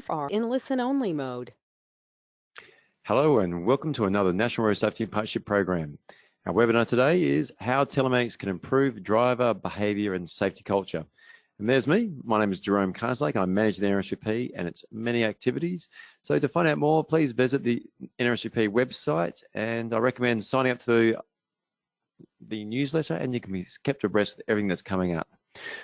are in listen-only mode. Hello and welcome to another National Road Safety and Partnership Program. Our webinar today is how telematics can improve driver behaviour and safety culture. And there's me. My name is Jerome Carslake. I manage the NRSVP and its many activities. So to find out more, please visit the NRSVP website, and I recommend signing up to the newsletter, and you can be kept abreast of everything that's coming up.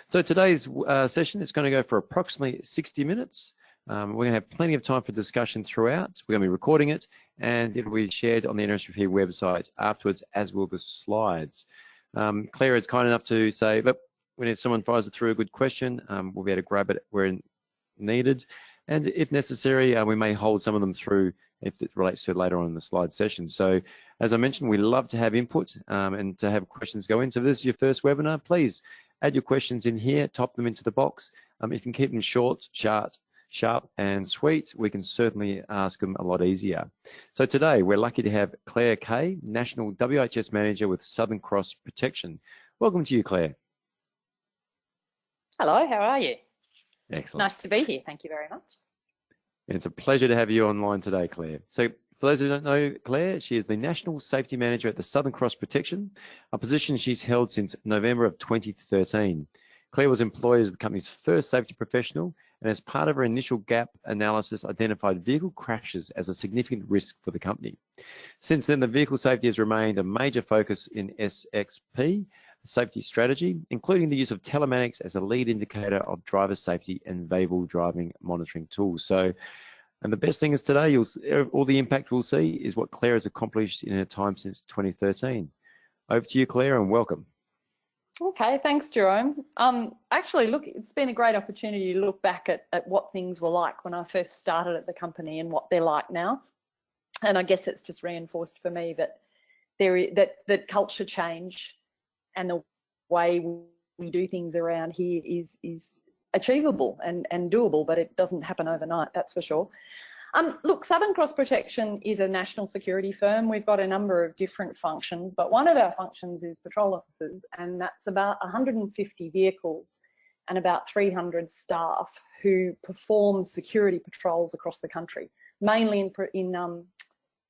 So today's session is going to go for approximately 60 minutes. We're going to have plenty of time for discussion throughout. We're going to be recording it, and it will be shared on the NRSVP website afterwards, as will the slides. Claire is kind enough to say, look, when someone fires through a good question, we'll be able to grab it where needed. And if necessary, we may hold some of them through if it relates to later on in the slide session. So as I mentioned, we love to have input and to have questions go in. So if this is your first webinar, please add your questions in here, type them into the box. If you can keep them short, sharp and sweet, we can certainly ask them a lot easier. So today we're lucky to have Claire Kay, National WHS Manager with Southern Cross Protection. Welcome to you, Claire. Hello, how are you? Excellent. Nice to be here, thank you very much. It's a pleasure to have you online today, Claire. So for those who don't know Claire, she is the National Safety Manager at the Southern Cross Protection, a position she's held since November of 2013. Claire was employed as the company's first safety professional, and as part of her initial gap analysis, identified vehicle crashes as a significant risk for the company. Since then, the vehicle safety has remained a major focus in SXP safety strategy, including the use of telematics as a lead indicator of driver safety and vehicle driving monitoring tools. So, and the best thing is today, all the impact we'll see is what Claire has accomplished in her time since 2013. Over to you, Claire, and welcome. Okay, thanks, Jerome. Actually, look, it's been a great opportunity to look back at what things were like when I first started at the company and what they're like now. And I guess it's just reinforced for me that that culture change and the way we do things around here is achievable and doable, but it doesn't happen overnight, that's for sure. Look, Southern Cross Protection is a national security firm. We've got a number of different functions, but one of our functions is patrol officers, and that's about 150 vehicles and about 300 staff who perform security patrols across the country, mainly in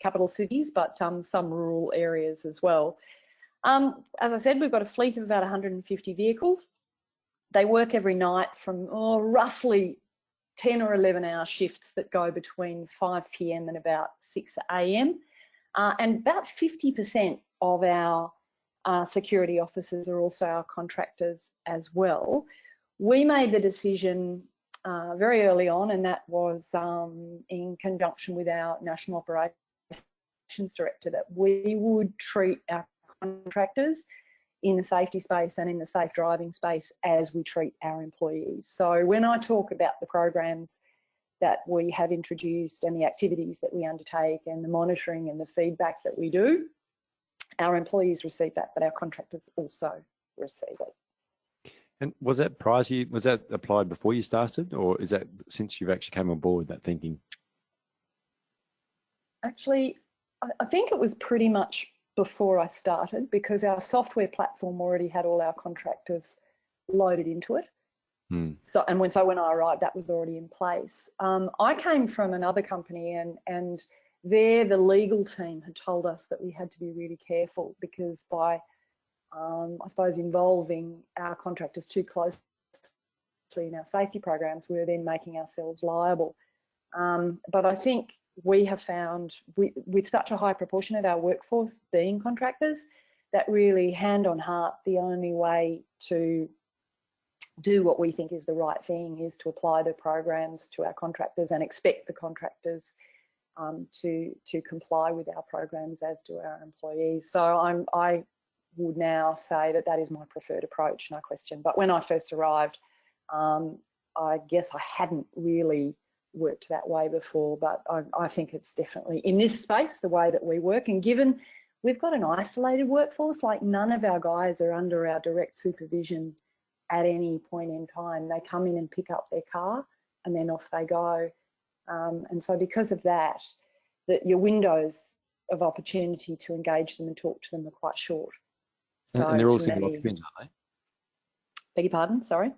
capital cities, but some rural areas as well. As I said, we've got a fleet of about 150 vehicles. They work every night from roughly 10 or 11 hour shifts that go between 5 p.m. and about 6 a.m. And about 50% of our security officers are also our contractors as well. We made the decision very early on, and that was in conjunction with our National Operations Director, that we would treat our contractors in the safety space and in the safe driving space as we treat our employees. So when I talk about the programs that we have introduced and the activities that we undertake and the monitoring and the feedback that we do, our employees receive that, but our contractors also receive it. And was that prior to you, was that applied before you started, or is that since you've actually came on board, that thinking? Actually, I think it was pretty much before I started, because our software platform already had all our contractors loaded into it. So when I arrived, that was already in place. I came from another company, and there the legal team had told us that we had to be really careful, because by I suppose involving our contractors too closely in our safety programs, we were then making ourselves liable. But I think we have found, with such a high proportion of our workforce being contractors, that really, hand on heart, the only way to do what we think is the right thing is to apply the programs to our contractors and expect the contractors to comply with our programs, as do our employees. So I would now say that that is my preferred approach, no question. But when I first arrived, I guess I hadn't really worked that way before, but I think it's definitely in this space the way that we work. And given we've got an isolated workforce, like none of our guys are under our direct supervision at any point in time. They come in and pick up their car and then off they go. And so because of that, your windows of opportunity to engage them and talk to them are quite short. So and they're all single occupants, aren't they? Beg your pardon, sorry?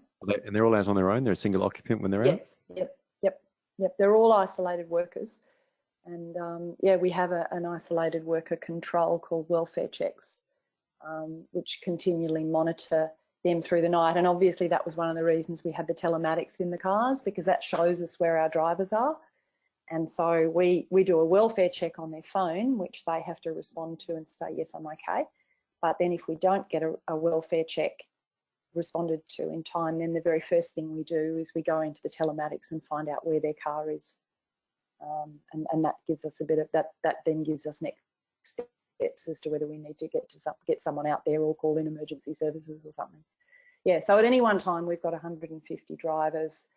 And they're all out on their own? They're a single occupant when they're out? Yes, yep. they're all isolated workers. And yeah, we have an isolated worker control called welfare checks, which continually monitor them through the night. And obviously that was one of the reasons we had the telematics in the cars, because that shows us where our drivers are. And so we do a welfare check on their phone, which they have to respond to and say, yes, I'm okay. But then if we don't get a welfare check responded to in time, then the very first thing we do is we go into the telematics and find out where their car is. And that gives us a bit of that then gives us next steps as to whether we need to get someone out there or call in emergency services or something. Yeah, so at any one time we've got 150 drivers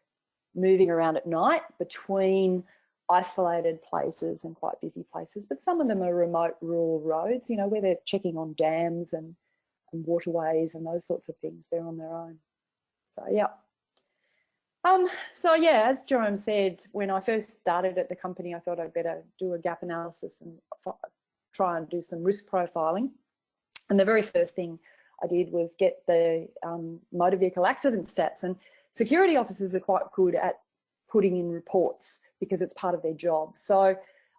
moving around at night between isolated places and quite busy places, but some of them are remote rural roads, you know, where they're checking on dams and waterways and those sorts of things. They're on their own. So yeah. So yeah, as Jerome said, when I first started at the company, I thought I'd better do a gap analysis and try and do some risk profiling. And the very first thing I did was get the motor vehicle accident stats. And security officers are quite good at putting in reports because it's part of their job. So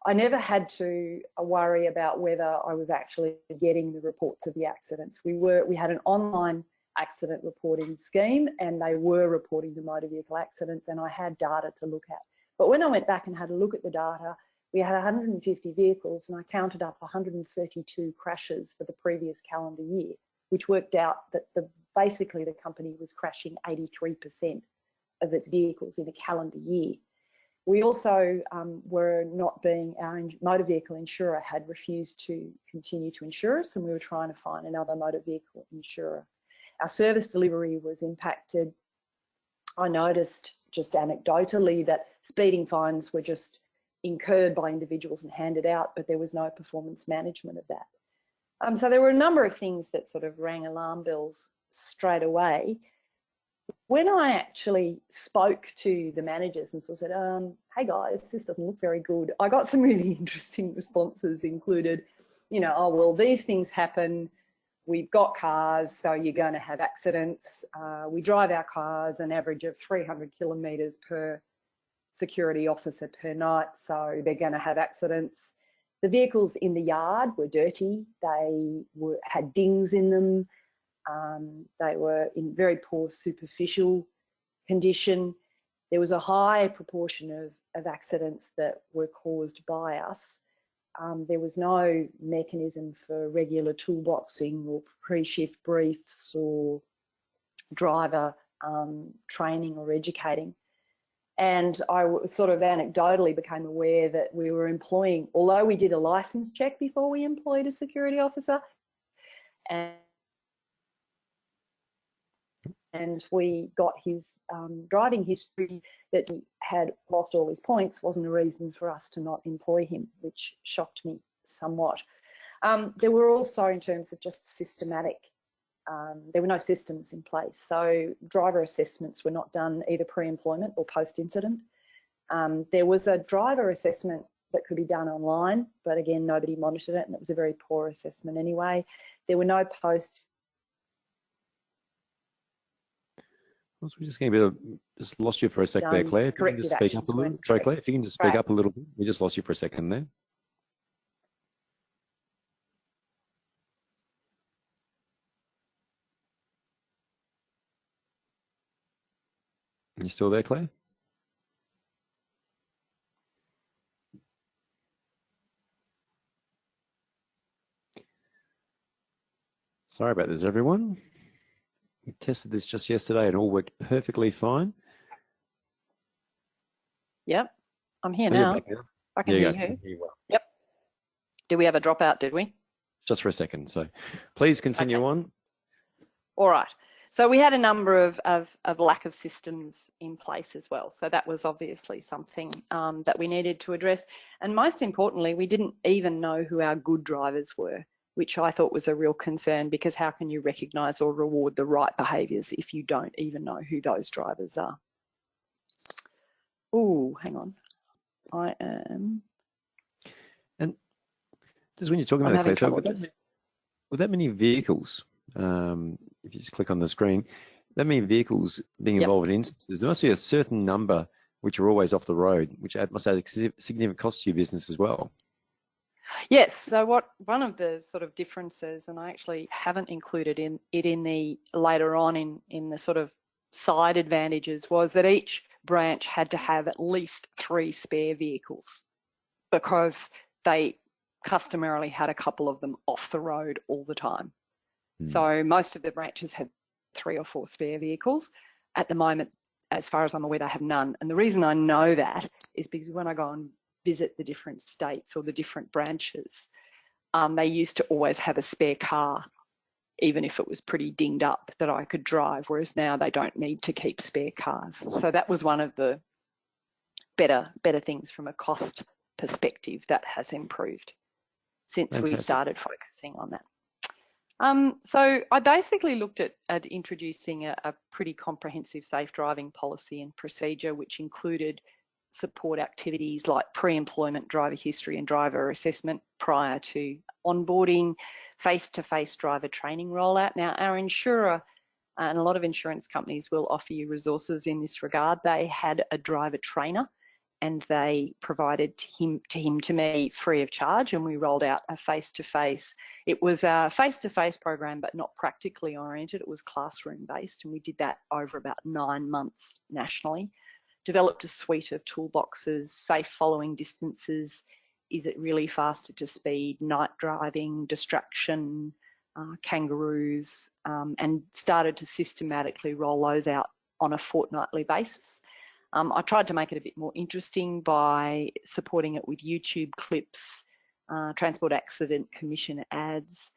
I never had to worry about whether I was actually getting the reports of the accidents. We had an online accident reporting scheme, and they were reporting the motor vehicle accidents, and I had data to look at. But when I went back and had a look at the data, we had 150 vehicles, and I counted up 132 crashes for the previous calendar year, which worked out that basically the company was crashing 83% of its vehicles in a calendar year. We also were not being, our motor vehicle insurer had refused to continue to insure us, and we were trying to find another motor vehicle insurer. Our service delivery was impacted. I noticed just anecdotally that speeding fines were just incurred by individuals and handed out, but there was no performance management of that. So there were a number of things that sort of rang alarm bells straight away. When I actually spoke to the managers and sort of said, hey guys, this doesn't look very good, I got some really interesting responses, included, you know, oh, well, these things happen. We've got cars, so you're going to have accidents. We drive our cars an average of 300 kilometres per security officer per night, so they're going to have accidents. The vehicles in the yard were dirty. They had dings in them. They were in very poor superficial condition. There was a high proportion of accidents that were caused by us. There was no mechanism for regular toolboxing or pre-shift briefs or driver training or educating. And I sort of anecdotally became aware that we were employing, although we did a license check before we employed a security officer, and we got his driving history, that he had lost all his points, wasn't a reason for us to not employ him, which shocked me somewhat. There were also, in terms of just systematic, there were no systems in place. So driver assessments were not done either pre-employment or post-incident. There was a driver assessment that could be done online, but again, nobody monitored it, and it was a very poor assessment anyway. There were no post. So we're just going to just lost you for a sec there, Claire. If you can just speak up a little. Sorry, Claire, if you can just speak up a little bit. We just lost you for a second there. Are you still there, Claire? Sorry about this, everyone. We tested this just yesterday and all worked perfectly fine. Yep, I'm here now. I can hear you. Yep. Did we have a dropout, did we? Just for a second. So please continue on. All right. So we had a number of lack of systems in place as well. So that was obviously something that we needed to address. And most importantly, we didn't even know who our good drivers were, which I thought was a real concern, because how can you recognise or reward the right behaviours if you don't even know who those drivers are? Oh, hang on. I am. And just when you're talking about that, Claire, so with that many vehicles, if you just click on the screen, that many vehicles being involved in instances, there must be a certain number which are always off the road, which must add a significant cost to your business as well. Yes, so one of the sort of differences, and I actually haven't included in the later on in the sort of side advantages, was that each branch had to have at least 3 spare vehicles because they customarily had a couple of them off the road all the time. So most of the branches had 3 or 4 spare vehicles. At the moment, as far as I'm aware, they have none. And the reason I know that is because when I go and visit the different states or the different branches, they used to always have a spare car, even if it was pretty dinged up, that I could drive, whereas now they don't need to keep spare cars. So that was one of the better things from a cost perspective that has improved since we started focusing on that. So I basically looked at introducing a pretty comprehensive safe driving policy and procedure, which included support activities like pre-employment driver history and driver assessment prior to onboarding, face-to-face driver training rollout. Now, our insurer and a lot of insurance companies will offer you resources in this regard. They had a driver trainer and they provided to me free of charge, and we rolled out a face-to-face. It was a face-to-face program, but not practically oriented. It was classroom based, and we did that over about 9 months nationally. Developed a suite of toolboxes, safe following distances, is it really faster to speed, night driving, distraction, kangaroos, and started to systematically roll those out on a fortnightly basis. I tried to make it a bit more interesting by supporting it with YouTube clips, Transport Accident Commission ads.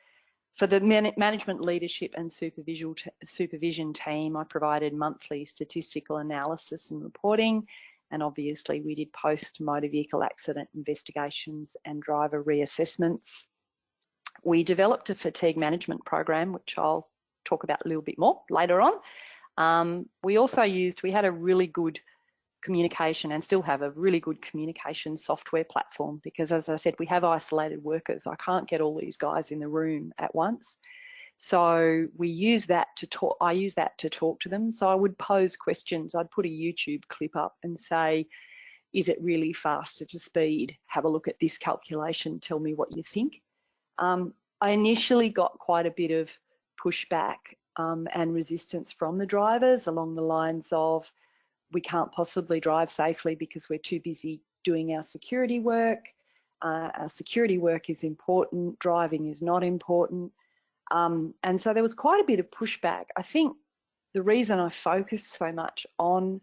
For the management leadership and supervision team, I provided monthly statistical analysis and reporting, and obviously we did post motor vehicle accident investigations and driver reassessments. We developed a fatigue management program, which I'll talk about a little bit more later on. We had a really good communication and still have a really good communication software platform because, as I said, we have isolated workers. I can't get all these guys in the room at once. So we use that to talk. I use that to talk to them. So I would pose questions. I'd put a YouTube clip up and say, is it really faster to speed? Have a look at this calculation. Tell me what you think. I initially got quite a bit of pushback and resistance from the drivers along the lines of, we can't possibly drive safely because we're too busy doing our security work. Our security work is important, driving is not important. And so there was quite a bit of pushback. I think the reason I focused so much on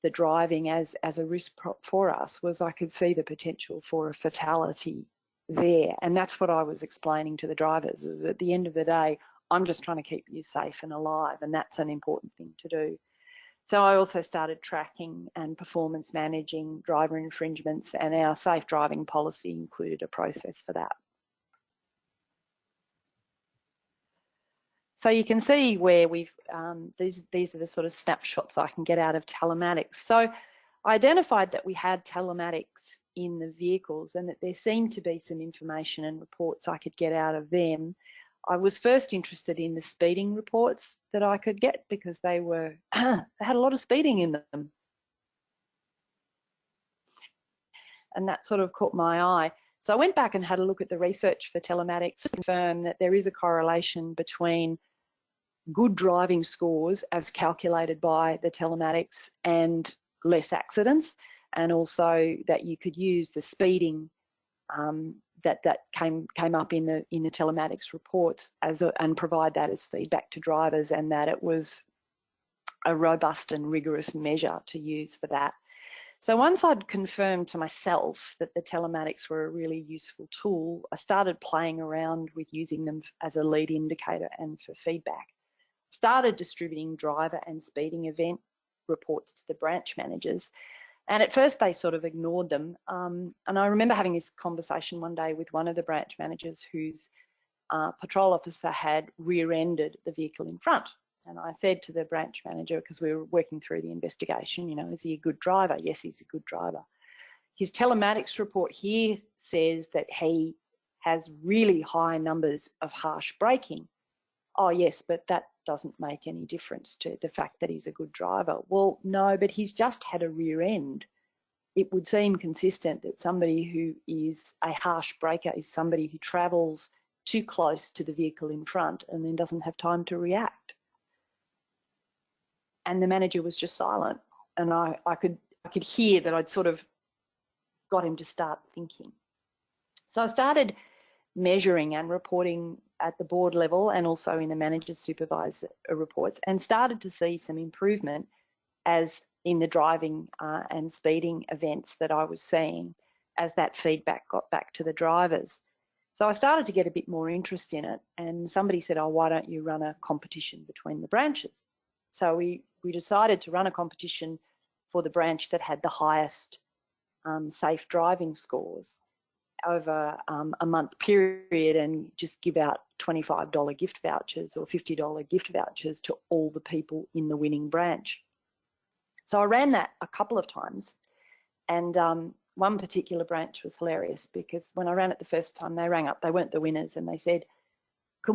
the driving as a risk for us was I could see the potential for a fatality there. And that's what I was explaining to the drivers, is at the end of the day, I'm just trying to keep you safe and alive, and that's an important thing to do. So I also started tracking and performance managing driver infringements, and our safe driving policy included a process for that. So you can see where we've, these are the sort of snapshots I can get out of telematics. So I identified that we had telematics in the vehicles and that there seemed to be some information and reports I could get out of them. I was first interested in the speeding reports that I could get because they were, they had a lot of speeding in them. And that sort of caught my eye. So I went back and had a look at the research for telematics to confirm that there is a correlation between good driving scores as calculated by the telematics and less accidents, and also that you could use the speeding that came up in the telematics reports and provide that as feedback to drivers, and that it was a robust and rigorous measure to use for that. So once I'd confirmed to myself that the telematics were a really useful tool, I started playing around with using them as a lead indicator and for feedback. Started distributing driver and speeding event reports to the branch managers. And at first they sort of ignored them. And I remember having this conversation one day with one of the branch managers whose patrol officer had rear-ended the vehicle in front. And I said to the branch manager, because we were working through the investigation, you know, is he a good driver? Yes, he's a good driver. His telematics report here says that he has really high numbers of harsh braking. oh yes, but that doesn't make any difference to the fact that he's a good driver. Well, no, but he's just had a rear end. It would seem consistent that somebody who is a harsh braker is somebody who travels too close to the vehicle in front and then doesn't have time to react. And the manager was just silent. And I could hear that I'd sort of got him to start thinking. So I started measuring and reporting at the board level and also in the manager's supervisor reports, and started to see some improvement as in the driving and speeding events that I was seeing as that feedback got back to the drivers. So I started to get a bit more interest in it, and somebody said, oh, why don't you run a competition between the branches? So we decided to run a competition for the branch that had the highest safe driving scores over a month period, and just give out $25 gift vouchers or $50 gift vouchers to all the people in the winning branch. So I ran that a couple of times, and one particular branch was hilarious because when I ran it the first time, they rang up, they weren't the winners, and they said, do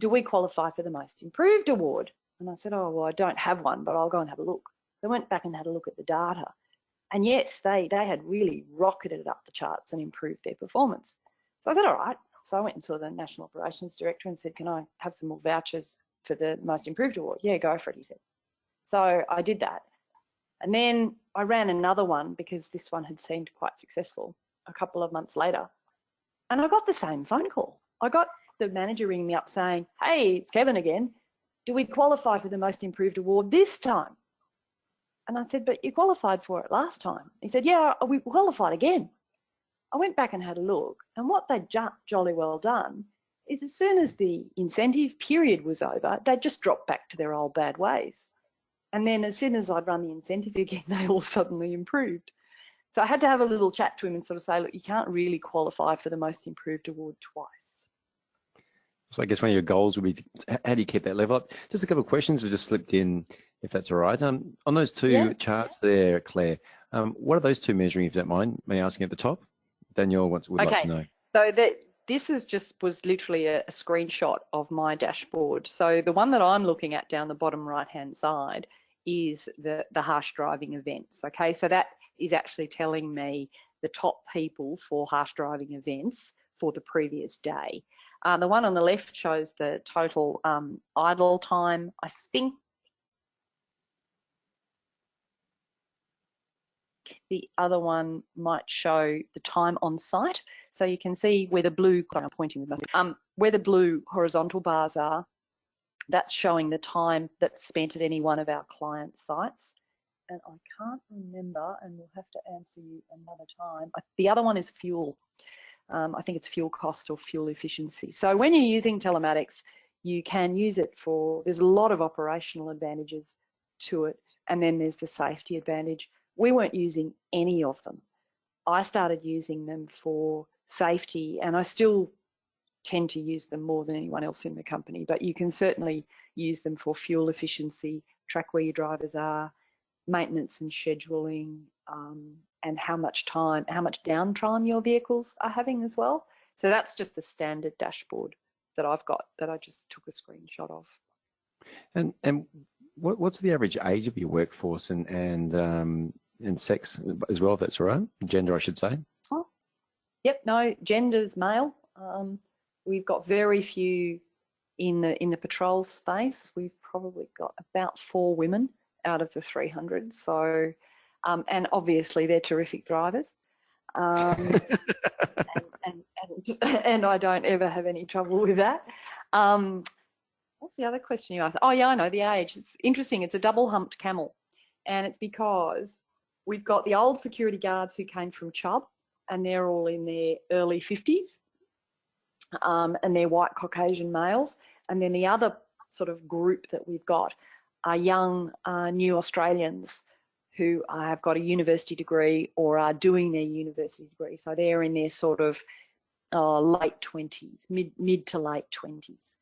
we qualify for the most improved award? And I said, oh, well, I don't have one, but I'll go and have a look. So I went back and had a look at the data. And yes, they had really rocketed up the charts and improved their performance. So I said, all right. So I went and saw the National Operations Director and said, can I have some more vouchers for the most improved award? Yeah, go for it, he said. So I did that. And then I ran another one because this one had seemed quite successful a couple of months later. And I got the same phone call. I got the manager ringing me up saying, hey, it's Kevin again. Do we qualify for the most improved award this time? And I said, but you qualified for it last time. He said, yeah, we qualified again. I went back and had a look, and what they'd jolly well done is as soon as the incentive period was over, they'd just dropped back to their old bad ways. And then as soon as I'd run the incentive again, they all suddenly improved. So I had to have a little chat to him and sort of say, look, you can't really qualify for the most improved award twice. So I guess one of your goals would be, how do you keep that level up? Just a couple of questions we just slipped in, if that's all right. On those two charts there, Claire, what are those two measuring, if you don't mind me asking at the top? Danielle would love to know. So this was literally a screenshot of my dashboard. So the one that I'm looking at down the bottom right-hand side is the harsh driving events. Okay, so that is actually telling me the top people for harsh driving events for the previous day. The one on the left shows the total idle time. I think the other one might show the time on site. So you can see where the blue, I'm pointing with nothing, where the blue horizontal bars are, that's showing the time that's spent at any one of our client sites. And I can't remember, and we'll have to answer you another time. The other one is fuel. I think it's fuel cost or fuel efficiency. So when you're using telematics, you can use it for, there's a lot of operational advantages to it, and then there's the safety advantage. We weren't using any of them. I started using them for safety, and I still tend to use them more than anyone else in the company, but you can certainly use them for fuel efficiency, track where your drivers are, maintenance and scheduling, and how much downtime your vehicles are having as well. So that's just the standard dashboard that I've got that I just took a screenshot of. And what's the average age of your workforce and sex as well, if that's all right? Gender, I should say. Oh, yep, no, gender's male. We've got very few in the patrol space. We've probably got about 4 women out of the 300. So, and obviously they're terrific drivers. And I don't ever have any trouble with that. What's the other question you asked? Oh yeah, I know the age. It's interesting. It's a double humped camel, and it's because we've got the old security guards who came from Chubb, and they're all in their early 50s, and they're white Caucasian males. And then the other sort of group that we've got are young new Australians who have got a university degree or are doing their university degree. So they're in their sort of late 20s, mid to late 20s.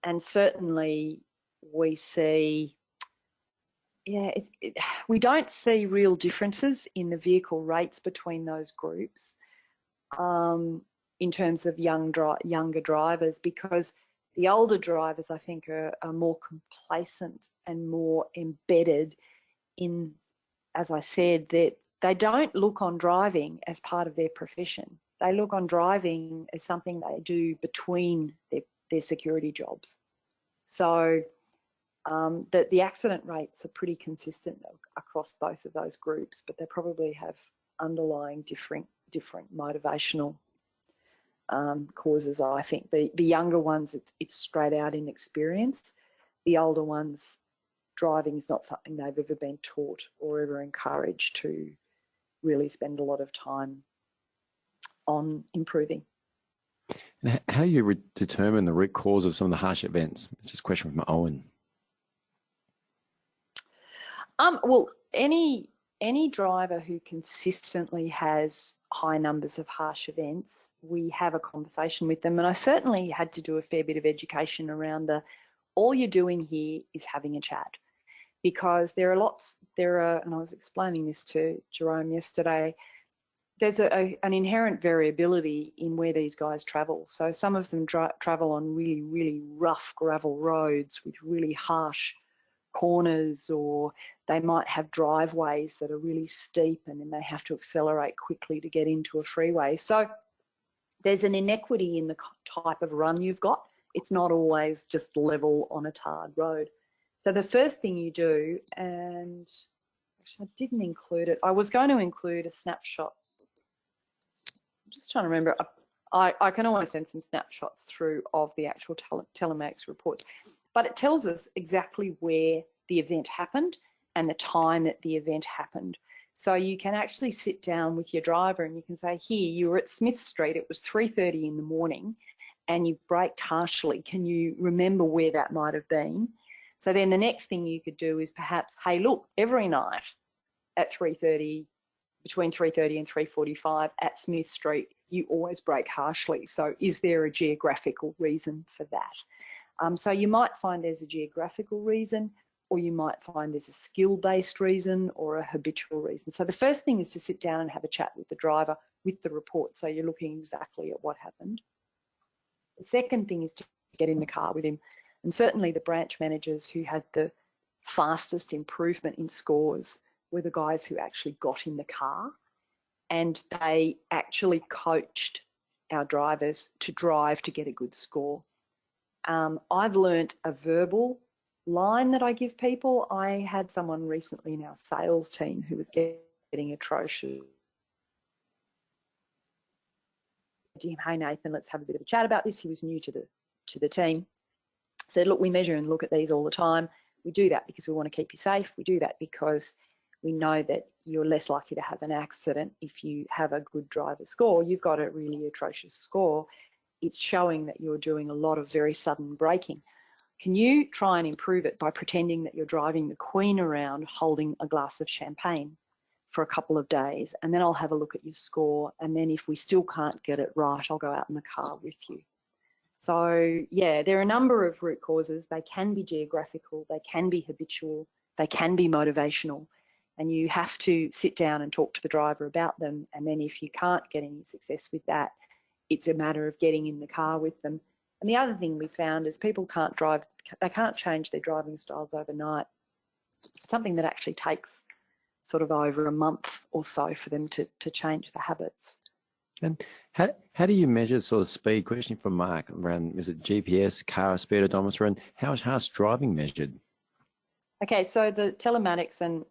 And certainly we see, we don't see real differences in the vehicle rates between those groups in terms of younger drivers, because The older drivers, I think, are more complacent and more embedded in, as I said, that they don't look on driving as part of their profession. They look on driving as something they do between their security jobs. So the accident rates are pretty consistent across both of those groups, but they probably have underlying different motivational causes. I think the younger ones, it's straight out inexperience. The older ones, driving is not something they've ever been taught or ever encouraged to really spend a lot of time on improving. And how do you determine the root cause of some of the harsh events? It's just a question from Owen. Well, any driver who consistently has high numbers of harsh events, we have a conversation with them. And I certainly had to do a fair bit of education around all you're doing here is having a chat, because there are, and I was explaining this to Jerome yesterday, there's an inherent variability in where these guys travel. So some of them travel on really, really rough gravel roads with really harsh corners, or they might have driveways that are really steep and then they have to accelerate quickly to get into a freeway. So there's an inequity in the type of run you've got. It's not always just level on a tarred road. So the first thing you do, and actually I didn't include it, I was going to include a snapshot. I'm just trying to remember. I can always send some snapshots through of the actual telematics reports, but it tells us exactly where the event happened and the time that the event happened. So you can actually sit down with your driver and you can say, here, you were at Smith Street, it was 3:30 in the morning and you braked harshly. Can you remember where that might have been? So then the next thing you could do is perhaps, hey, look, every night at 3:30, between 3:30 and 3:45 at Smith Street, you always brake harshly. So is there a geographical reason for that? So you might find there's a geographical reason, or you might find there's a skill-based reason or a habitual reason. So the first thing is to sit down and have a chat with the driver with the report, so you're looking exactly at what happened. The second thing is to get in the car with him. And certainly the branch managers who had the fastest improvement in scores were the guys who actually got in the car, and they actually coached our drivers to drive to get a good score. I've learnt a verbal line that I give people. I had someone recently in our sales team who was getting atrocious. Hey Nathan, let's have a bit of a chat about this. He was new to the team. Said, look, we measure and look at these all the time. We do that because we want to keep you safe. We do that because we know that you're less likely to have an accident if you have a good driver score. You've got a really atrocious score. It's showing that you're doing a lot of very sudden braking. Can you try and improve it by pretending that you're driving the Queen around holding a glass of champagne for a couple of days, and then I'll have a look at your score, and then if we still can't get it right, I'll go out in the car with you. So yeah, there are a number of root causes. They can be geographical, they can be habitual, they can be motivational, and you have to sit down and talk to the driver about them. And then if you can't get any success with that, it's a matter of getting in the car with them. And the other thing we found is people can't drive, they can't change their driving styles overnight. It's something that actually takes sort of over a month or so for them to change the habits. And how do you measure sort of speed? Question from Mark around, is it GPS, car speed odometer, and how is harsh driving measured? Okay, so the telematics, and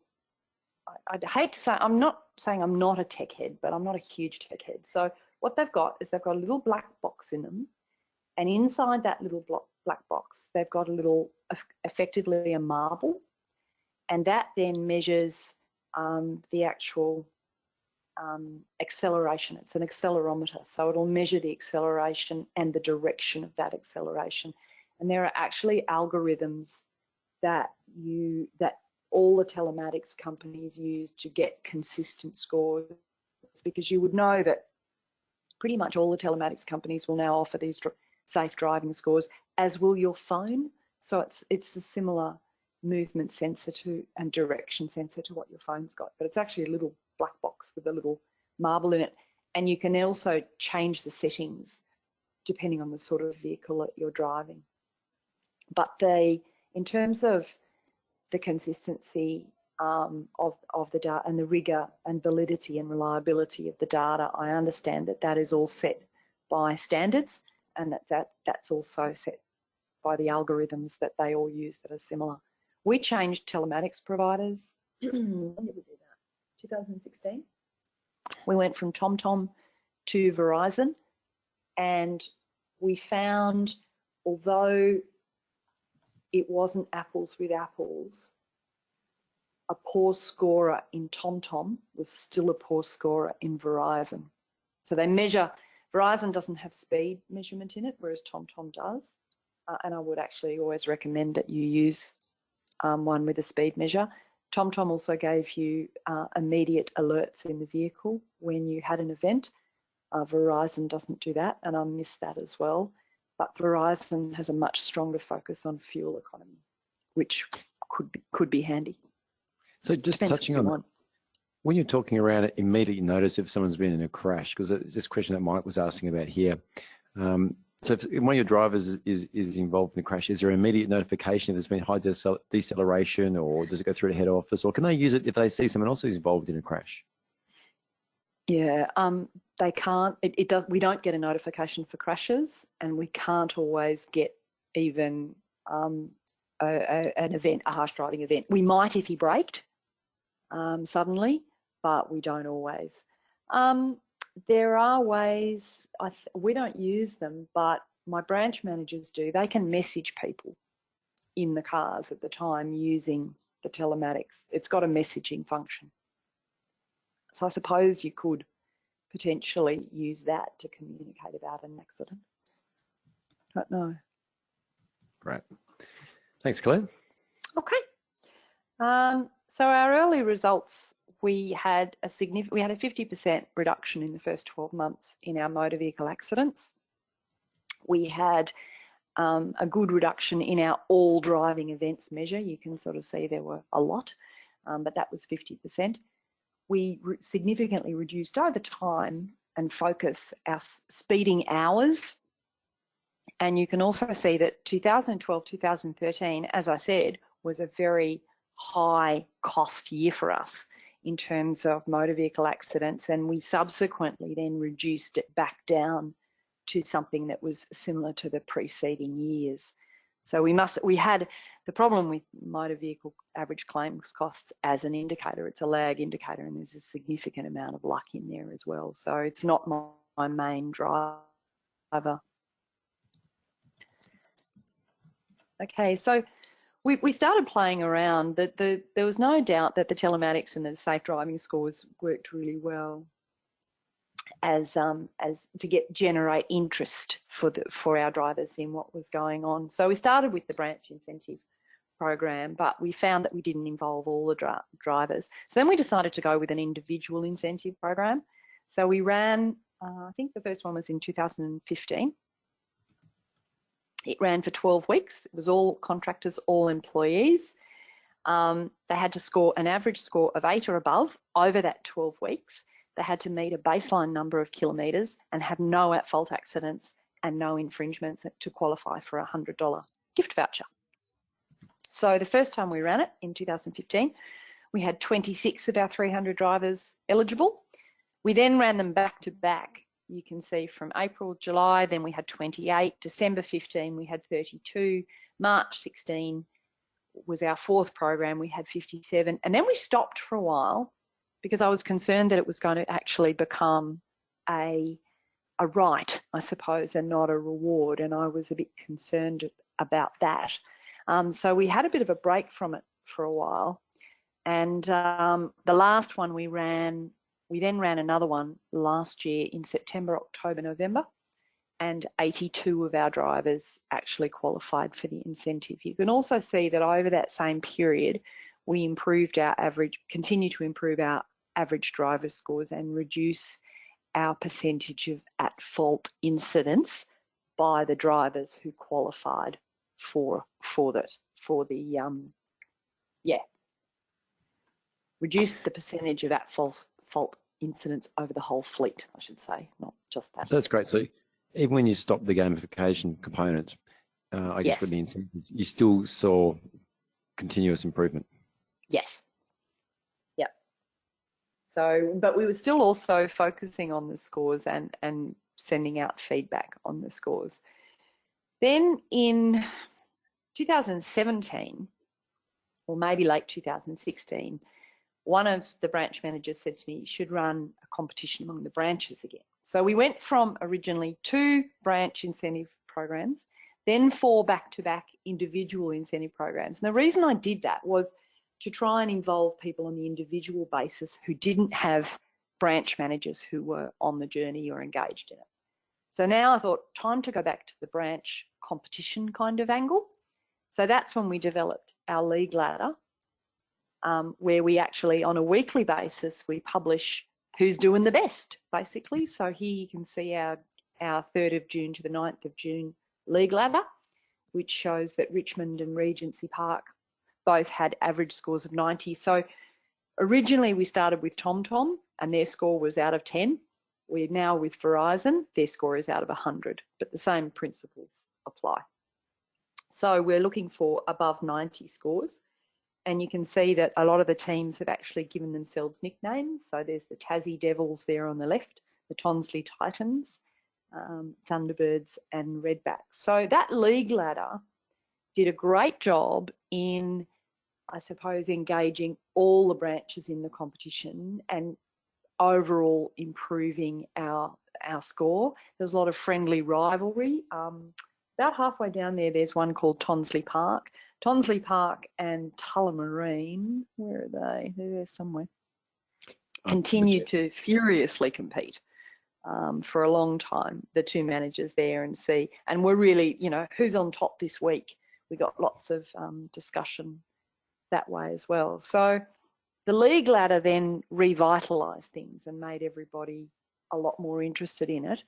I'd hate to say, I'm not saying I'm not a tech head, but I'm not a huge tech head. So what they've got is they've got a little black box in them, and inside that little black box, they've got a little, effectively a marble, and that then measures the actual acceleration. It's an accelerometer, so it'll measure the acceleration and the direction of that acceleration. And there are actually algorithms that all the telematics companies use to get consistent scores, because you would know that pretty much all the telematics companies will now offer these safe driving scores, as will your phone. So it's a similar movement sensor and direction sensor to what your phone's got, but it's actually a little black box with a little marble in it. And you can also change the settings depending on the sort of vehicle that you're driving. But in terms of the consistency of the data and the rigor and validity and reliability of the data, I understand that is all set by standards, and that's also set by the algorithms that they all use that are similar. We changed telematics providers. When did we do that? 2016. We went from TomTom to Verizon, and we found, although it wasn't apples with apples, a poor scorer in TomTom was still a poor scorer in Verizon. So they measure, Verizon doesn't have speed measurement in it, whereas TomTom does. And I would actually always recommend that you use one with a speed measure. TomTom also gave you immediate alerts in the vehicle when you had an event. Verizon doesn't do that, and I miss that as well. But Verizon has a much stronger focus on fuel economy, which could be handy. So just touching on that, when you're talking around immediate notice if someone's been in a crash, because this question that Mike was asking about here. So if one of your drivers is involved in a crash, is there immediate notification if there's been high deceleration, or does it go through to head office, or can they use it if they see someone else who's involved in a crash? Yeah, they can't. It does. We don't get a notification for crashes, and we can't always get even an event, a harsh driving event. We might if he braked suddenly, but we don't always. There are ways. We don't use them, but my branch managers do. They can message people in the cars at the time using the telematics. It's got a messaging function. So I suppose you could potentially use that to communicate about an accident. Don't know. Great. Thanks, Claire. Okay. So our early results, we had a 50% reduction in the first 12 months in our motor vehicle accidents. We had a good reduction in our all driving events measure. You can sort of see there were a lot, but that was 50%. We significantly reduced over time and focus our speeding hours. And you can also see that 2012, 2013, as I said, was a very high cost year for us in terms of motor vehicle accidents, and we subsequently then reduced it back down to something that was similar to the preceding years. So we had the problem with motor vehicle average claims costs as an indicator. It's a lag indicator, and there's a significant amount of luck in there as well. So it's not my main driver. Okay, so we started playing around. There was no doubt that the telematics and the safe driving scores worked really well as to generate interest for our drivers in what was going on. So we started with the branch incentive program, but we found that we didn't involve all the drivers. So then we decided to go with an individual incentive program. So we ran, I think the first one was in 2015. It ran for 12 weeks. It was all contractors, all employees. They had to score an average score of 8 or above over that 12 weeks. They had to meet a baseline number of kilometres and have no at-fault accidents and no infringements to qualify for a $100 gift voucher. So the first time we ran it in 2015, we had 26 of our 300 drivers eligible. We then ran them back to back. You can see from April, July, then we had 28, December 15, we had 32, March 16 was our fourth program, we had 57, and then we stopped for a while because I was concerned that it was going to actually become a right, I suppose, and not a reward, and I was a bit concerned about that. So we had a bit of a break from it for a while, and the last one we then ran another one last year in September, October, November, and 82 of our drivers actually qualified for the incentive. You can also see that over that same period, we improved our average, continue to improve our average driver scores and reduce our percentage of at-fault incidents by the drivers who qualified reduced the percentage of at-fault incidents over the whole fleet, I should say, not just that. So that's great. So even when you stop the gamification component, I guess with Yes. the incentives, you still saw continuous improvement. Yes. Yep. So, but we were still also focusing on the scores and sending out feedback on the scores. Then in 2017, or maybe late 2016, one of the branch managers said to me, you should run a competition among the branches again. So we went from originally 2 branch incentive programs, then 4 back-to-back individual incentive programs. And the reason I did that was to try and involve people on the individual basis who didn't have branch managers who were on the journey or engaged in it. So now I thought, time to go back to the branch competition kind of angle. So that's when we developed our league ladder, where we actually, on a weekly basis, we publish who's doing the best, basically. So here you can see our 3rd of June to the 9th of June league ladder, which shows that Richmond and Regency Park both had average scores of 90. So originally we started with TomTom and their score was out of 10. We're now with Verizon, their score is out of 100, but the same principles apply. So we're looking for above 90 scores. And you can see that a lot of the teams have actually given themselves nicknames. So there's the Tassie Devils there on the left, the Tonsley Titans, Thunderbirds and Redbacks. So that league ladder did a great job in, I suppose, engaging all the branches in the competition and overall improving our score. There's a lot of friendly rivalry. About halfway down there, there's one called Tonsley Park. Tonsley Park and Tullamarine, where are they? They're there somewhere. Continue to furiously compete for a long time, the 2 managers there, and see. And we're really, you know, who's on top this week? We got lots of discussion that way as well. So the league ladder then revitalised things and made everybody a lot more interested in it.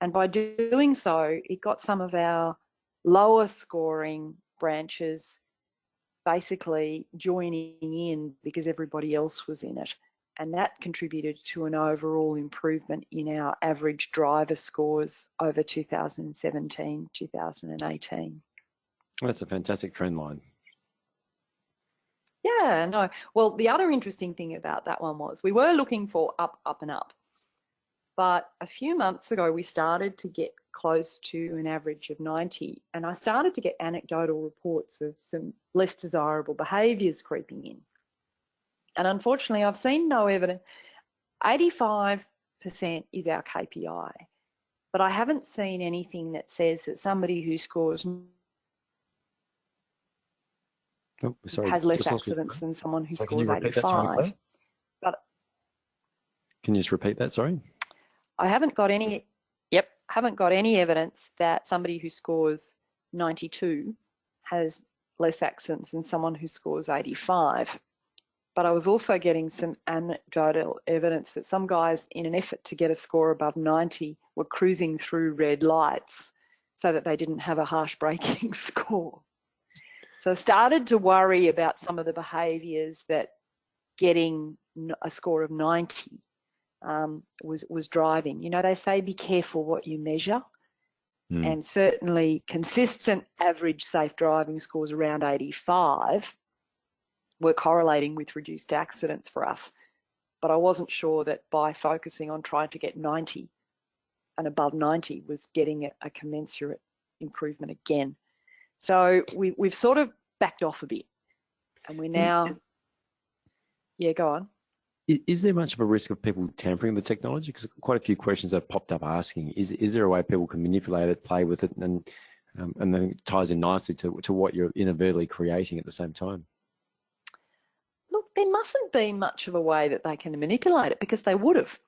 And by doing so, it got some of our lower scoring branches basically joining in because everybody else was in it. And that contributed to an overall improvement in our average driver scores over 2017, 2018. Well, that's a fantastic trend line. Yeah, no. Well, the other interesting thing about that one was we were looking for up, up and up. But a few months ago, we started to get close to an average of 90. And I started to get anecdotal reports of some less desirable behaviours creeping in. And unfortunately, I've seen no evidence. 85% is our KPI. But I haven't seen anything that says that somebody who scores has less accidents than someone who scores 85. But can you just repeat that? Sorry. I haven't got any. Haven't got any evidence that somebody who scores 92 has less accidents than someone who scores 85. But I was also getting some anecdotal evidence that some guys, in an effort to get a score above 90, were cruising through red lights so that they didn't have a harsh braking score. So I started to worry about some of the behaviours that getting a score of 90 was driving. You know, they say be careful what you measure. And certainly consistent average safe driving scores around 85 were correlating with reduced accidents for us. But I wasn't sure that by focusing on trying to get 90 and above 90 was getting a commensurate improvement again. So we've sort of backed off a bit, and we're now, yeah, go on. Is there much of a risk of people tampering the technology? Because quite a few questions have popped up asking, is there a way people can manipulate it, play with it, and then it ties in nicely to what you're inadvertently creating at the same time? Look, there mustn't be much of a way that they can manipulate it, because they would have.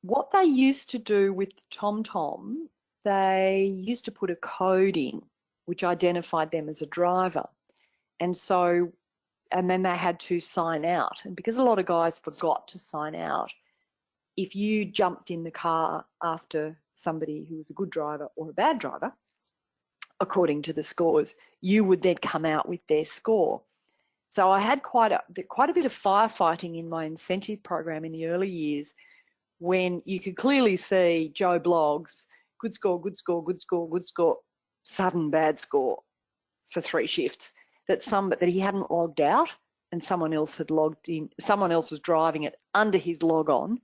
What they used to do with TomTom, they used to put a code in which identified them as a driver. And then they had to sign out. And because a lot of guys forgot to sign out, if you jumped in the car after somebody who was a good driver or a bad driver, according to the scores, you would then come out with their score. So I had quite a bit of firefighting in my incentive program in the early years, when you could clearly see Joe Bloggs, good score, good score, good score, good score, sudden bad score for 3 shifts that he hadn't logged out and someone else had logged in. Someone else was driving it under his log on,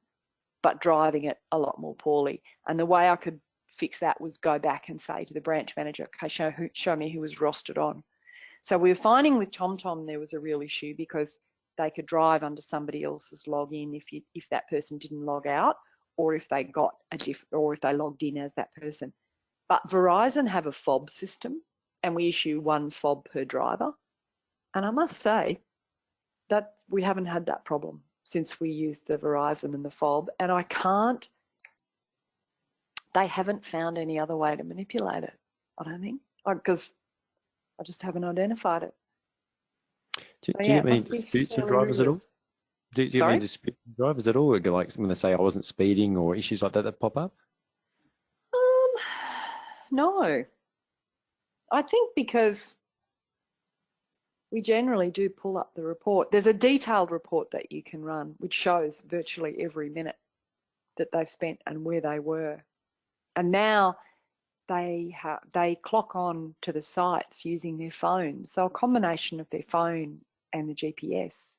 but driving it a lot more poorly. And the way I could fix that was go back and say to the branch manager, okay, show me who was rostered on. So we were finding with TomTom there was a real issue because they could drive under somebody else's login if that person didn't log out, or if they or if they logged in as that person. But Verizon have a fob system, and we issue 1 fob per driver. And I must say that we haven't had that problem since we used the Verizon and the fob, and they haven't found any other way to manipulate it, I don't think, because I just haven't identified it. Do you get many disputes with drivers at all? Do you get many disputes with drivers at all? Like when they say I wasn't speeding or issues like that pop up? No. I think because we generally do pull up the report. There's a detailed report that you can run which shows virtually every minute that they've spent and where they were. And now they clock on to the sites using their phone. So a combination of their phone and the GPS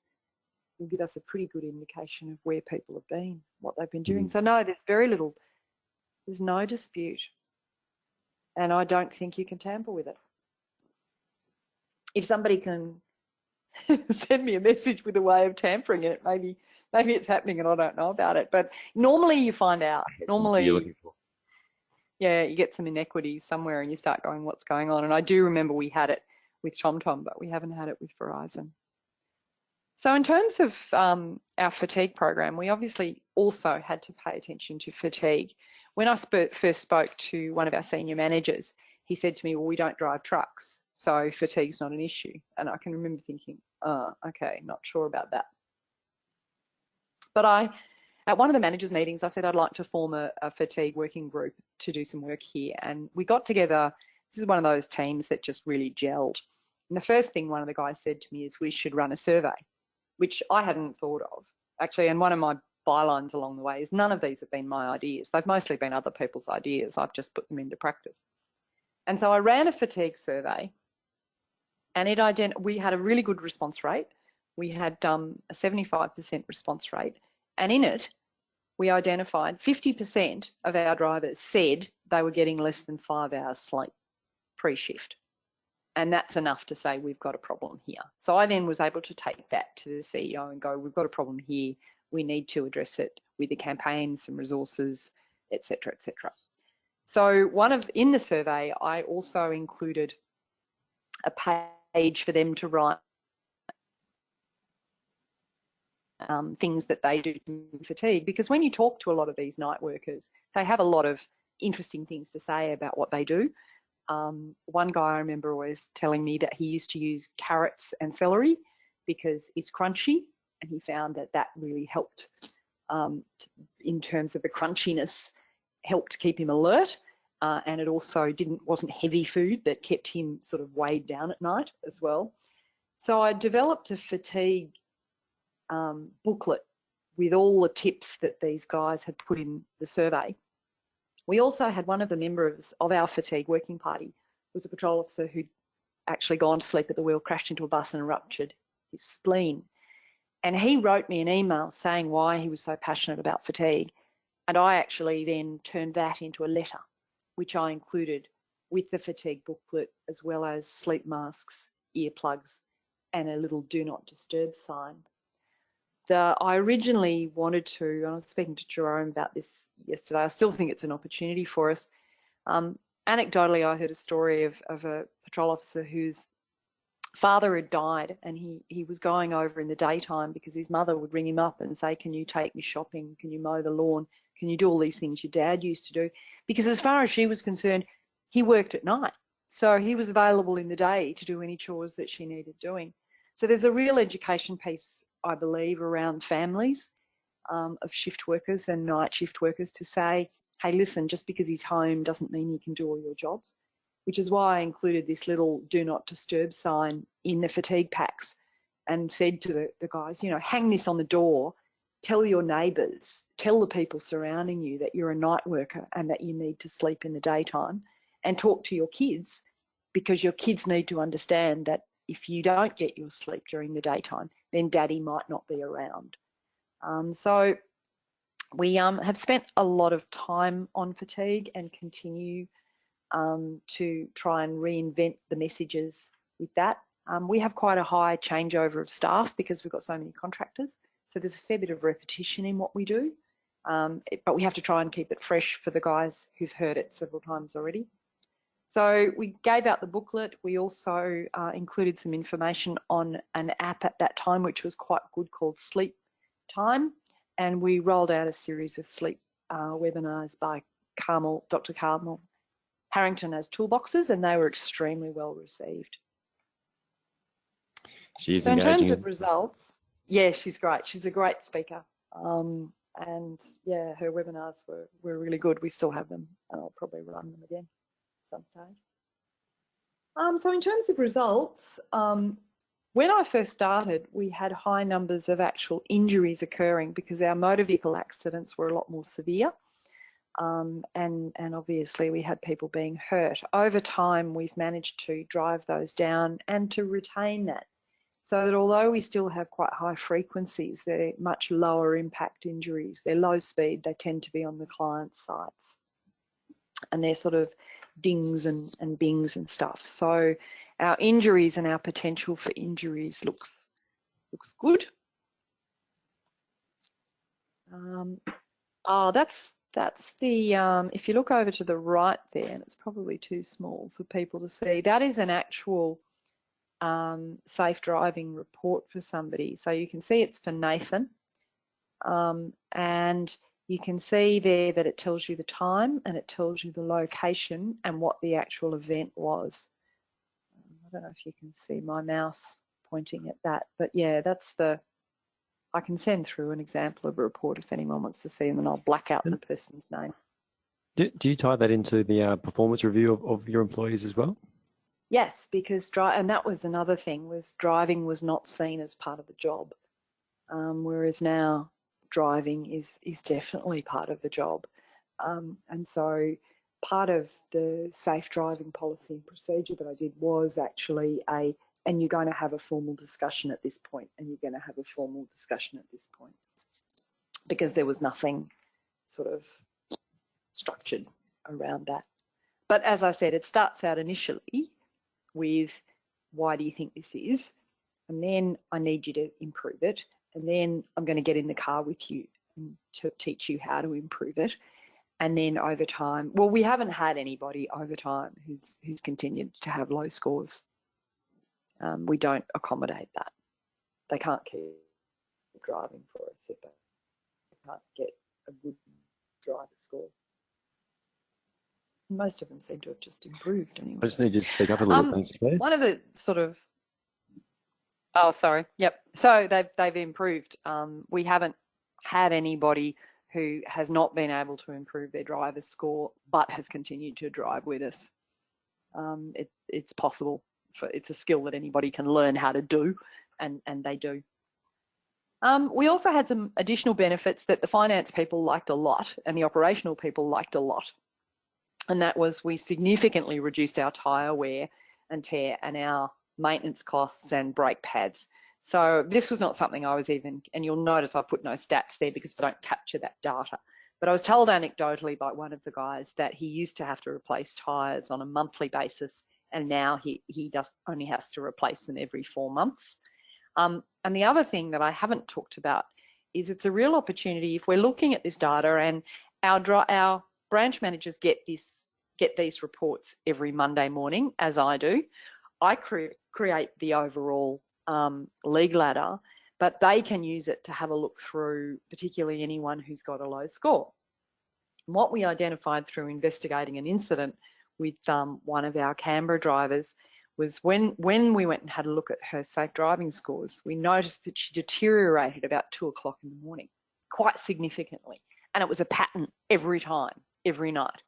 will give us a pretty good indication of where people have been, what they've been doing. So no, there's no dispute. And I don't think you can tamper with it. If somebody can send me a message with a way of tampering it, maybe it's happening and I don't know about it. But normally you find out. Normally, you're looking for. Yeah, you get some inequities somewhere and you start going, what's going on? And I do remember we had it with TomTom, but we haven't had it with Verizon. So in terms of our fatigue program, we obviously also had to pay attention to fatigue. When I first spoke to one of our senior managers, he said to me, well, we don't drive trucks, so fatigue's not an issue. And I can remember thinking, oh, okay, not sure about that. But at one of the managers' meetings, I said I'd like to form a fatigue working group to do some work here. And we got together. This is one of those teams that just really gelled. And the first thing one of the guys said to me is we should run a survey, which I hadn't thought of, actually. And one of my bylines along the way is none of these have been my ideas. They've mostly been other people's ideas. I've just put them into practice. And so I ran a fatigue survey, and we had a really good response rate. We had a 75% response rate. And in it, we identified 50% of our drivers said they were getting less than 5 hours sleep pre-shift. And that's enough to say we've got a problem here. So I then was able to take that to the CEO and go, we've got a problem here. We need to address it with the campaigns, some resources, et cetera, et cetera. So in the survey, I also included a page for them to write things that they do to fatigue, because when you talk to a lot of these night workers, they have a lot of interesting things to say about what they do. One guy I remember always telling me that he used to use carrots and celery because it's crunchy, and he found that really helped in terms of the crunchiness, helped keep him alert, and it also wasn't heavy food that kept him sort of weighed down at night as well. So I developed a fatigue booklet with all the tips that these guys had put in the survey. We also had one of the members of our fatigue working party was a patrol officer who'd actually gone to sleep at the wheel, crashed into a bus and ruptured his spleen. And he wrote me an email saying why he was so passionate about fatigue. And I actually then turned that into a letter, which I included with the fatigue booklet, as well as sleep masks, earplugs, and a little do not disturb sign. I originally wanted to, I was speaking to Jerome about this yesterday, I still think it's an opportunity for us. Anecdotally, I heard a story of a patrol officer whose father had died, and he was going over in the daytime because his mother would ring him up and say, can you take me shopping? Can you mow the lawn? Can you do all these things your dad used to do? Because as far as she was concerned, he worked at night. So he was available in the day to do any chores that she needed doing. So there's a real education piece, I believe, around families of shift workers and night shift workers to say, hey, listen, just because he's home doesn't mean he can do all your jobs, which is why I included this little do not disturb sign in the fatigue packs and said to the guys, you know, hang this on the door, tell your neighbours, tell the people surrounding you that you're a night worker and that you need to sleep in the daytime. and talk to your kids, because your kids need to understand that if you don't get your sleep during the daytime, then daddy might not be around. So we have spent a lot of time on fatigue and continue to try and reinvent the messages with that. We have quite a high changeover of staff because we've got so many contractors. So there's a fair bit of repetition in what we do, but we have to try and keep it fresh for the guys who've heard it several times already. So we gave out the booklet. We also included some information on an app at that time, which was quite good, called Sleep Time. And we rolled out a series of sleep webinars by Dr. Carmel Harrington as toolboxes, and they were extremely well received. She's so in engaging. terms of results, yeah, she's great. She's a great speaker. And yeah, her webinars were really good. We still have them, and I'll probably run them again at some stage. So in terms of results, when I first started, we had high numbers of actual injuries occurring because our motor vehicle accidents were a lot more severe. And obviously we had people being hurt. Over time, we've managed to drive those down and to retain that, so that although we still have quite high frequencies, they're much lower impact injuries. They're low speed, they tend to be on the client sites, and they're sort of dings and bings and stuff. So our injuries and our potential for injuries looks good. That's the, if you look over to the right there, and it's probably too small for people to see, that is an actual safe driving report for somebody. So you can see it's for Nathan, and you can see there that it tells you the time and it tells you the location and what the actual event was. I don't know if you can see my mouse pointing at that, but yeah, that's the, I can send through an example of a report if anyone wants to see, and then I'll black out the person's name. Do you tie that into the performance review of your employees as well? Yes, because and that was another thing, was driving was not seen as part of the job, whereas now driving is definitely part of the job. And so part of the safe driving policy and procedure that I did was actually and you're going to have a formal discussion at this point, and you're going to have a formal discussion at this point, because there was nothing sort of structured around that. But as I said, it starts out initially with, why do you think this is? And then I need you to improve it. And then I'm going to get in the car with you to teach you how to improve it. And then over time, well, we haven't had anybody over time who's continued to have low scores. We don't accommodate that. They can't keep driving for us if they can't get a good driver score. Most of them seem to have just improved anyway. I just need you to speak up a little, thanks, Claire. One of the sort of, oh, sorry, yep. So they've improved. We haven't had anybody who has not been able to improve their driver's score but has continued to drive with us. It's possible. It's a skill that anybody can learn how to do, and they do. We also had some additional benefits that the finance people liked a lot and the operational people liked a lot. And that was, we significantly reduced our tyre wear and tear and our maintenance costs and brake pads. So this was not something I was even, and you'll notice I put no stats there because I don't capture that data. But I was told anecdotally by one of the guys that he used to have to replace tyres on a monthly basis, and now he just only has to replace them every 4 months. And the other thing that I haven't talked about is it's a real opportunity if we're looking at this data, and our branch managers get these reports every Monday morning, as I do. I create the overall league ladder, but they can use it to have a look through, particularly anyone who's got a low score. And what we identified through investigating an incident with one of our Canberra drivers was when we went and had a look at her safe driving scores, we noticed that she deteriorated about 2 o'clock in the morning, quite significantly. And it was a pattern every time, every night.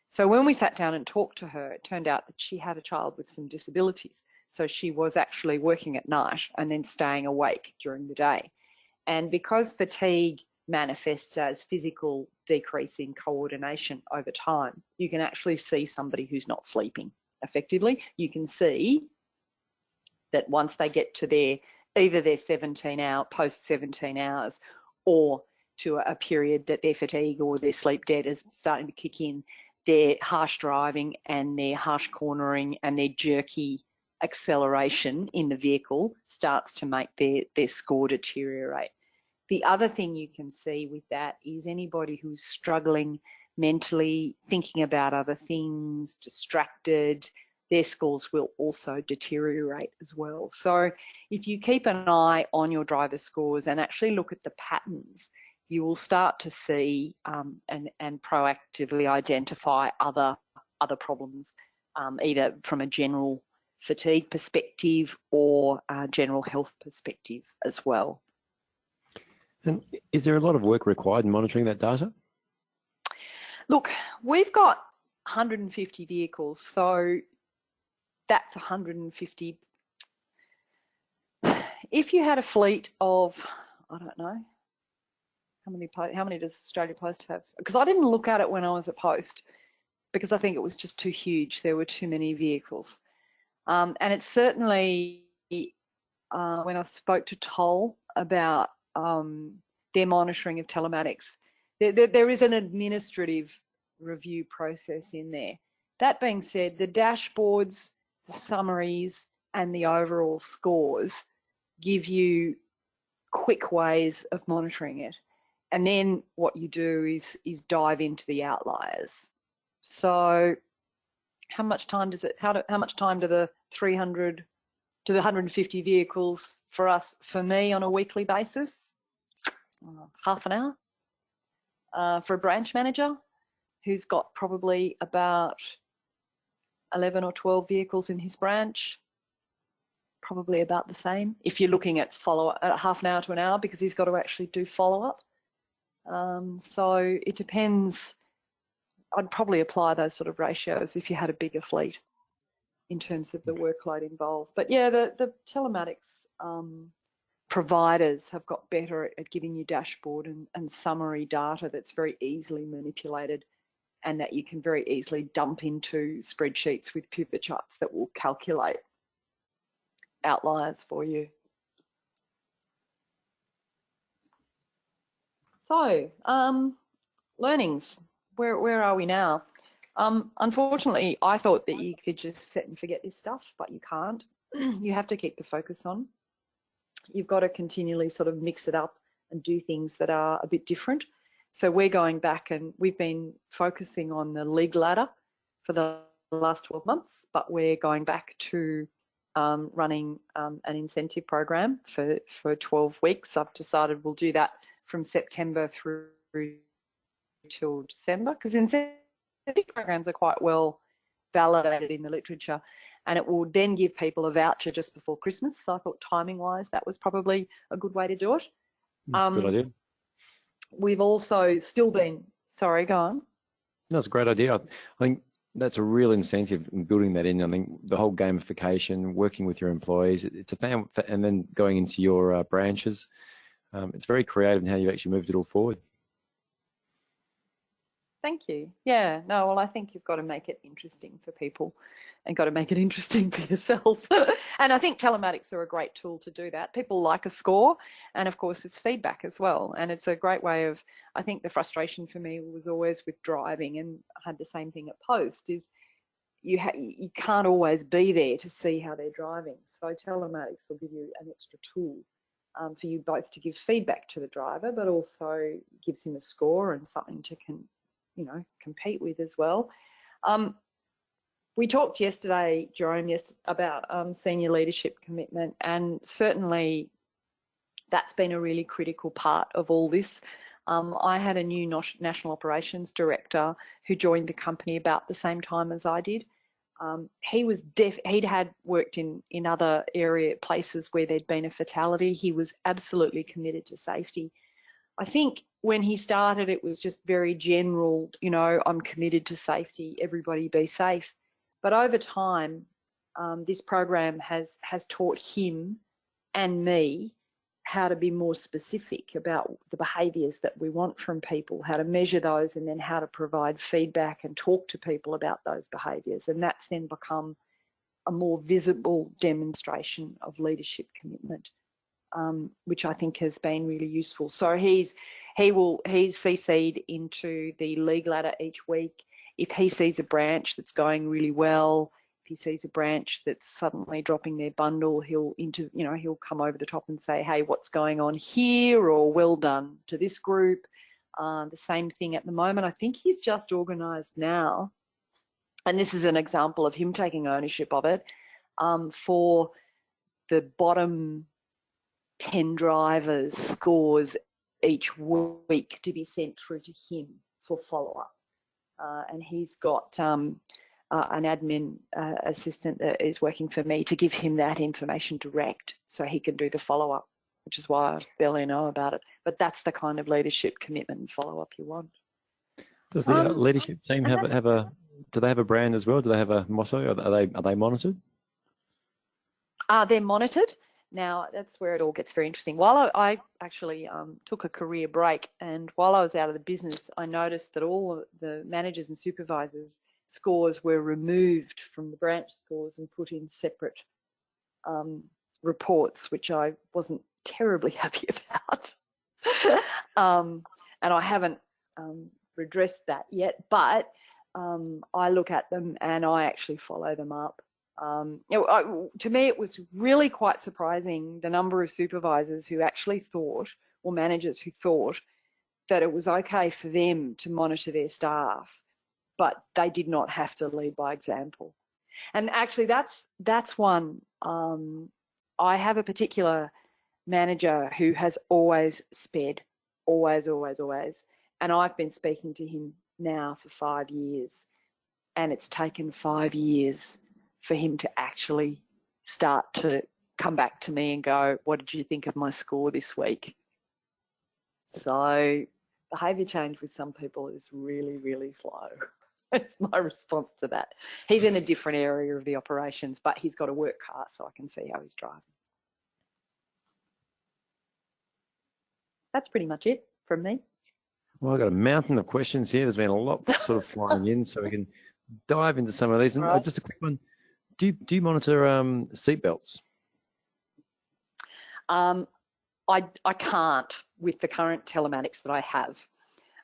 So when we sat down and talked to her, it turned out that she had a child with some disabilities. So she was actually working at night and then staying awake during the day. And because fatigue manifests as physical decrease in coordination over time. You can actually see somebody who's not sleeping effectively. You can see that once they get to either their 17-hour, post 17 hours, or to a period that their fatigue or their sleep debt is starting to kick in, their harsh driving and their harsh cornering and their jerky acceleration in the vehicle starts to make their score deteriorate. The other thing you can see with that is anybody who's struggling mentally, thinking about other things, distracted, their scores will also deteriorate as well. So if you keep an eye on your driver scores and actually look at the patterns, you will start to see and proactively identify other problems, either from a general fatigue perspective or a general health perspective as well. And is there a lot of work required in monitoring that data? Look, we've got 150 vehicles, so that's 150. If you had a fleet of, I don't know, how many does Australia Post have? Because I didn't look at it when I was at Post because I think it was just too huge. There were too many vehicles. And it's certainly, when I spoke to Toll about their monitoring of telematics, there is an administrative review process in there. That being said, the dashboards, the summaries, and the overall scores give you quick ways of monitoring it. And then what you do is dive into the outliers. So how much time does it, how much time do the 300 to the 150 vehicles for me on a weekly basis? Half an hour. For a branch manager who's got probably about 11 or 12 vehicles in his branch, probably about the same. If you're looking at follow-up, half an hour to an hour, because he's got to actually do follow-up. So it depends. I'd probably apply those sort of ratios if you had a bigger fleet in terms of the workload involved. But yeah, the telematics providers have got better at giving you dashboard and summary data that's very easily manipulated and that you can very easily dump into spreadsheets with pivot charts that will calculate outliers for you. So, learnings, where are we now? Unfortunately, I thought that you could just set and forget this stuff, but you can't. You have to keep the focus on. You've got to continually sort of mix it up and do things that are a bit different. So we're going back and we've been focusing on the league ladder for the last 12 months, but we're going back to running an incentive program for 12 weeks. I've decided we'll do that from September through till December, because incentive programs are quite well validated in the literature, and it will then give people a voucher just before Christmas. So I thought timing wise that was probably a good way to do it. That's a good idea. We've also still been, sorry, go on. That's a great idea. I think that's a real incentive in building that in. I think the whole gamification, working with your employees, it's a fan, and then going into your branches. It's very creative in how you actually moved it all forward. Thank you. Yeah, no, well, I think you've got to make it interesting for people and got to make it interesting for yourself. And I think telematics are a great tool to do that. People like a score, and of course it's feedback as well. And it's a great way of, I think the frustration for me was always with driving, and I had the same thing at Post, is you can't always be there to see how they're driving. So telematics will give you an extra tool for you both to give feedback to the driver, but also gives him a score and something to compete with as well. We talked yesterday, Jerome, about senior leadership commitment, and certainly that's been a really critical part of all this. I had a new national operations director who joined the company about the same time as I did. He'd had worked in other places where there'd been a fatality. He was absolutely committed to safety. I think when he started, it was just very general, I'm committed to safety, everybody be safe. But over time, this program has taught him and me how to be more specific about the behaviours that we want from people, how to measure those, and then how to provide feedback and talk to people about those behaviours. And that's then become a more visible demonstration of leadership commitment, which I think has been really useful. So he's CC'd into the league ladder each week. If he sees a branch that's going really well, if he sees a branch that's suddenly dropping their bundle, he'll come over the top and say, hey, what's going on here? Or well done to this group. The same thing at the moment. I think he's just organised now, and this is an example of him taking ownership of it, for the bottom 10 drivers' scores each week to be sent through to him for follow-up. And he's got an admin assistant that is working for me to give him that information direct so he can do the follow-up, which is why I barely know about it. But that's the kind of leadership commitment and follow-up you want. Does the leadership team do they have a brand as well? Do they have a motto? Are they monitored? They're monitored. Now, that's where it all gets very interesting. While I actually took a career break, and while I was out of the business, I noticed that all of the managers and supervisors' scores were removed from the branch scores and put in separate reports, which I wasn't terribly happy about. And I haven't redressed that yet, but I look at them and I actually follow them up. To me, it was really quite surprising the number of supervisors who actually thought, or managers who thought, that it was okay for them to monitor their staff, but they did not have to lead by example. And actually, that's one. I have a particular manager who has always sped, always. And I've been speaking to him now for 5 years, and it's taken 5 years for him to actually start to come back to me and go, what did you think of my score this week? So behaviour change with some people is really, really slow. It's my response to that. He's in a different area of the operations, but he's got a work car, so I can see how he's driving. That's pretty much it from me. Well, I've got a mountain of questions here. There's been a lot sort of flying in, so we can dive into some of these. And Right. just a quick one. Do you monitor seatbelts? I can't with the current telematics that I have.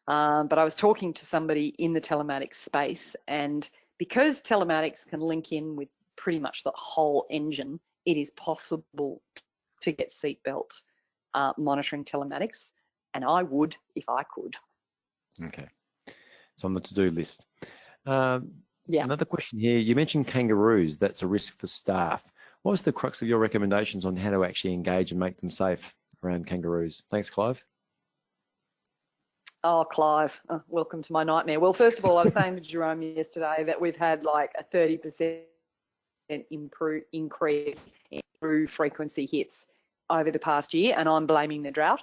But I was talking to somebody in the telematics space, and because telematics can link in with pretty much the whole engine, it is possible to get seatbelts monitoring telematics, and I would if I could. Okay. So on the to-do list. Yeah. Another question here. You mentioned kangaroos. That's a risk for staff. What was the crux of your recommendations on how to actually engage and make them safe around kangaroos? Thanks, Clive. Oh, Clive, welcome to my nightmare. Well, first of all, I was saying to Jerome yesterday that we've had like a 30% increase in through frequency hits over the past year, and I'm blaming the drought.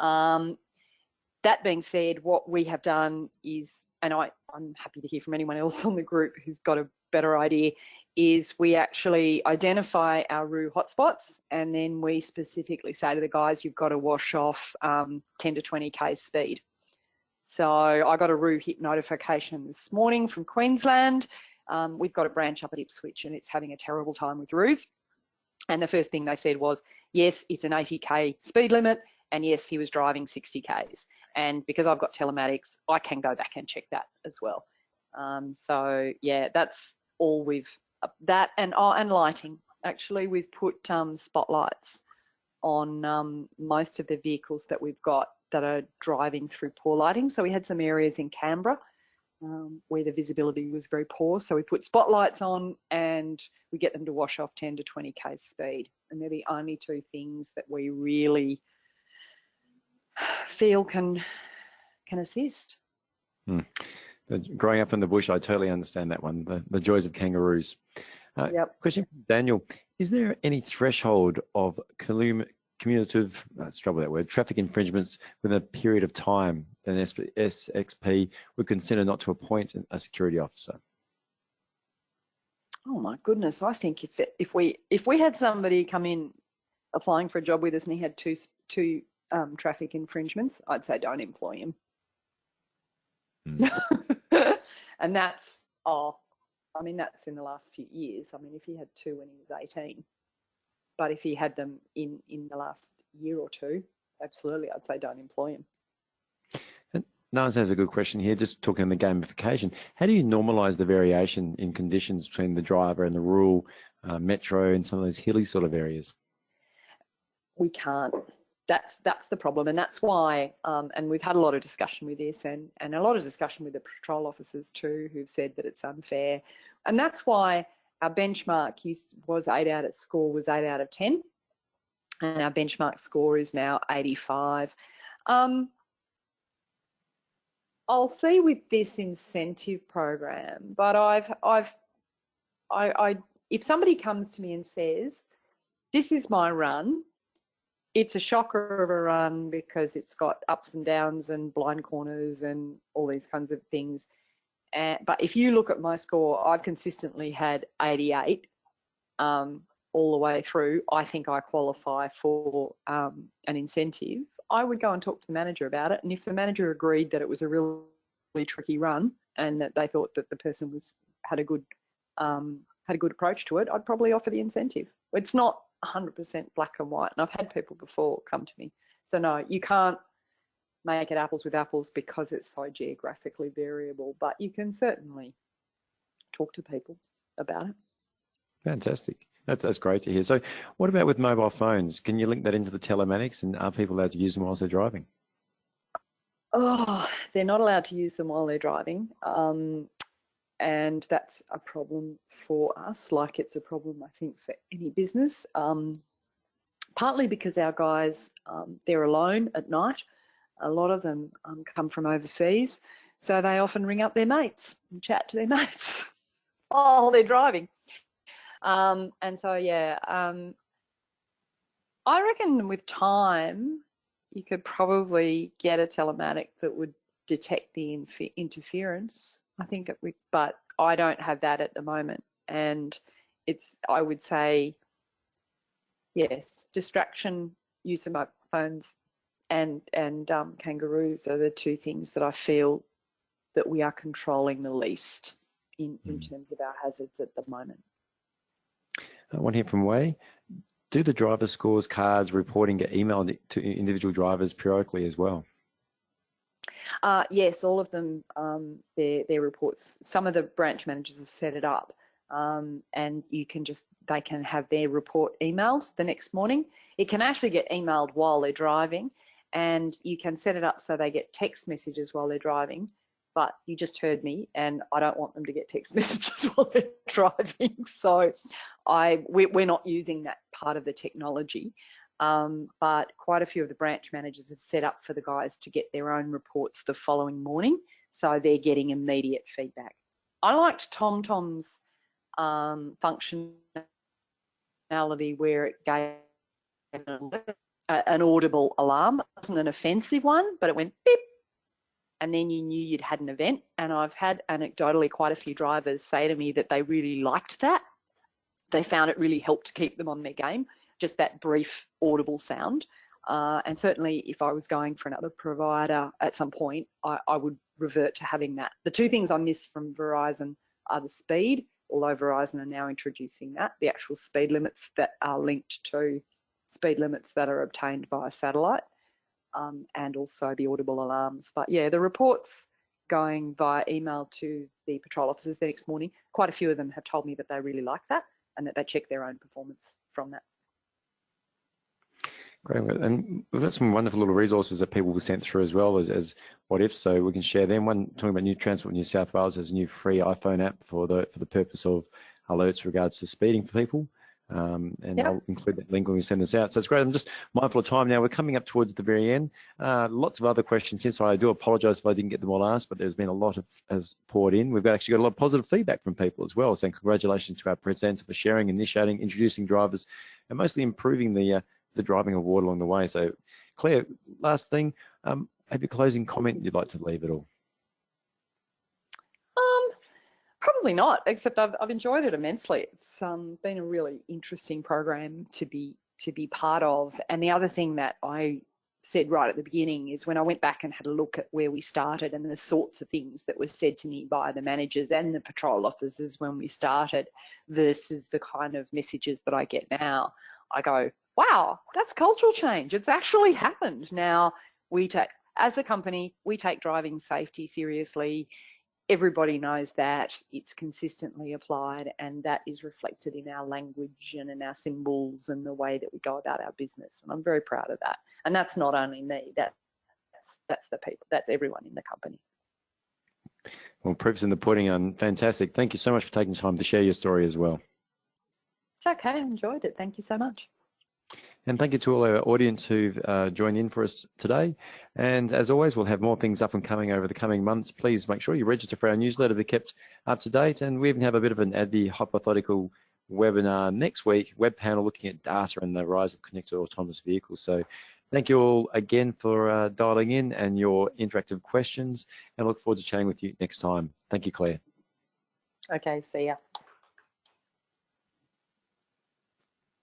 That being said, what we have done is, and I'm happy to hear from anyone else on the group who's got a better idea, is we actually identify our ROO hotspots, and then we specifically say to the guys, you've got to wash off 10 to 20k speed. So I got a ROO hit notification this morning from Queensland. We've got a branch up at Ipswich and it's having a terrible time with ROOs. And the first thing they said was, yes, it's an 80k speed limit, and yes, he was driving 60k's. And because I've got telematics, I can go back and check that as well. So yeah, that's all that and lighting. Actually, we've put spotlights on most of the vehicles that we've got that are driving through poor lighting. So we had some areas in Canberra where the visibility was very poor. So we put spotlights on and we get them to wash off 10 to 20k speed. And they're the only two things that we really feel can assist. Growing up in the bush, I totally understand that one, the joys of kangaroos. Yep. Question from Daniel. Is there any threshold of cumulative, struggle that word, traffic infringements within a period of time that an SXP would consider not to appoint a security officer? Oh my goodness! I think if we had somebody come in applying for a job with us and he had two traffic infringements, I'd say don't employ him. And that's, I mean, that's in the last few years. I mean, if he had two when he was 18, but if he had them in the last year or two, absolutely, I'd say don't employ him. Naz has a good question here, just talking on the gamification. How do you normalise the variation in conditions between the driver and the rural, metro and some of those hilly sort of areas? We can't. That's the problem, and that's why, and we've had a lot of discussion with this and a lot of discussion with the patrol officers too, who've said that it's unfair. And that's why our benchmark was 8 out of 10, and our benchmark score is now 85. I'll see with this incentive program, but if somebody comes to me and says, this is my run, it's a shocker of a run because it's got ups and downs and blind corners and all these kinds of things. But if you look at my score, I've consistently had 88 all the way through. I think I qualify for an incentive. I would go and talk to the manager about it. And if the manager agreed that it was a really tricky run and that they thought that the person had a good approach to it, I'd probably offer the incentive. It's not 100% black and white, and I've had people before come to me. So no, you can't make it apples with apples because it's so geographically variable, but you can certainly talk to people about it. Fantastic. That's great to hear. So what about with mobile phones? Can you link that into the telematics, and are people allowed to use them whilst they're driving? Oh, they're not allowed to use them while they're driving. And that's a problem for us, like it's a problem, I think, for any business, partly because our guys, they're alone at night. A lot of them come from overseas, so they often ring up their mates and chat to their mates while they're driving. And so, yeah, I reckon with time, you could probably get a telematic that would detect the interference. I think it would, but I don't have that at the moment. And I would say, yes, distraction, use of mobile phones, and kangaroos are the two things that I feel that we are controlling the least in terms of our hazards at the moment. One here from Wei. Do the driver scores, cards, reporting get emailed to individual drivers periodically as well? Yes, all of them, their reports. Some of the branch managers have set it up, and they can have their report emailed the next morning. It can actually get emailed while they're driving, and you can set it up so they get text messages while they're driving. But you just heard me, and I don't want them to get text messages while they're driving. So we're not using that part of the technology. But quite a few of the branch managers have set up for the guys to get their own reports the following morning, so they're getting immediate feedback. I liked TomTom's functionality where it gave an audible alarm. It wasn't an offensive one, but it went beep, and then you knew you'd had an event. And I've had anecdotally quite a few drivers say to me that they really liked that. They found it really helped keep them on their game, just that brief audible sound. And certainly if I was going for another provider at some point, I would revert to having that. The two things I miss from Verizon are the speed, although Verizon are now introducing that, the actual speed limits that are linked to speed limits that are obtained via satellite, and also the audible alarms. But yeah, the reports going via email to the patrol officers the next morning, quite a few of them have told me that they really like that and that they check their own performance from that. Great. And we've got some wonderful little resources that people were sent through as well as what if, so we can share them. One talking about New Transport New South Wales has a new free iPhone app for the purpose of alerts regards to speeding for people. And yep, I'll include that link when we send this out. So it's great. I'm just mindful of time now. We're coming up towards the very end. Lots of other questions here, so I do apologise if I didn't get them all asked, but there's been a lot has poured in. We've actually got a lot of positive feedback from people as well, saying congratulations to our presenter for sharing, initiating, introducing drivers, and mostly improving the driving award along the way. So Claire, last thing, have a closing comment you'd like to leave at all? Probably not, except I've enjoyed it immensely. It's been a really interesting program to be to be part of. And the other thing that I said right at the beginning is when I went back and had a look at where we started and the sorts of things that were said to me by the managers and the patrol officers when we started versus the kind of messages that I get now, I go, wow, that's cultural change. It's actually happened. Now, as a company, we take driving safety seriously. Everybody knows that. It's consistently applied, and that is reflected in our language and in our symbols and the way that we go about our business. And I'm very proud of that. And that's not only me, that's the people, that's everyone in the company. Well, proof's in the pudding, and fantastic. Thank you so much for taking time to share your story as well. It's okay, I enjoyed it. Thank you so much. And thank you to all our audience who've joined in for us today. And as always, we'll have more things up and coming over the coming months. Please make sure you register for our newsletter to be kept up to date. And we even have a bit of an hypothetical webinar next week, web panel looking at data and the rise of connected autonomous vehicles. So thank you all again for dialing in and your interactive questions, and I look forward to chatting with you next time. Thank you, Claire. Okay, see ya.